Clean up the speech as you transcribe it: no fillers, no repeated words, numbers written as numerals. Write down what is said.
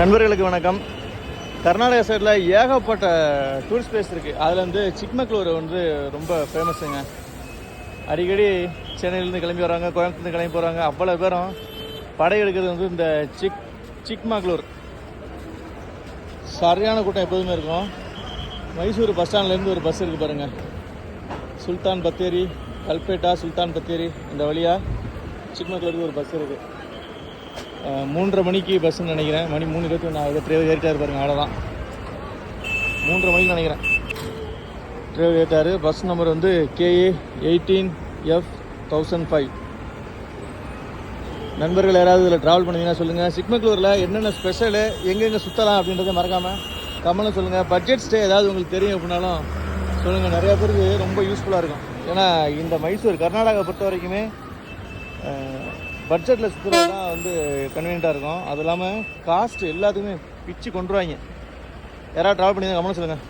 நண்பர்களுக்கு வணக்கம். கர்நாடகா சைடில் ஏகப்பட்ட டூரிஸ்ட் பிளேஸ் இருக்குது. அதில் வந்து சிக்மங்களூர் வந்து ரொம்ப ஃபேமஸுங்க. அடிக்கடி சென்னையிலேருந்து கிளம்பி வராங்க, கோயம்புத்தூர்லேருந்து கிளம்பி போகிறாங்க. அவ்வளோ பேரும் படை எடுக்கிறது வந்து இந்த சிக்மங்களூர். சரியான கூட்டம் எப்போதுமே இருக்கும். மைசூர் பஸ் ஸ்டாண்ட்லேருந்து ஒரு பஸ் இருக்குது பாருங்கள். சுல்தான் பத்தேரி, கல்பேட்டா, சுல்தான் பத்தேரி இந்த வழியாக சிக்மங்களூருக்கு ஒரு பஸ் இருக்குது. 3:30 மணிக்கு பஸ்ஸுன்னு நினைக்கிறேன். மணி 3:21 டிரைவர் ஏறிட்டார் பாருங்கள். அவ்வளோதான், 3:30 மணிக்கு நினைக்கிறேன் டிரைவர் ஏறிட்டார். பஸ் நம்பர் வந்து KA 18F1005. நண்பர்கள் யாராவது இதில் ட்ராவல் பண்ணிங்கன்னா சொல்லுங்கள். சிக்மங்களூரில் என்னென்ன ஸ்பெஷலு, எங்கெங்கே சுற்றலாம் அப்படின்றத மறக்காமல் கமெண்ட்டில் சொல்லுங்கள். பட்ஜெட் ஸ்டே ஏதாவது உங்களுக்கு தெரியும் அப்படின்னாலும் சொல்லுங்கள். நிறையா பேருக்கு ரொம்ப யூஸ்ஃபுல்லாக இருக்கும். ஏன்னா இந்த மைசூர் கர்நாடகா பொறுத்த வரைக்குமே பட்ஜெட்டில் சுற்றுறது தான் வந்து கன்வீனியண்ட்டாக இருக்கும். அது இல்லாமல் காஸ்ட்டு எல்லாத்துக்குமே பிச்சு கொண்டுருவாங்க. யாராவது ட்ராவல் பண்ணி கமெண்ட் சொல்லுங்கள்.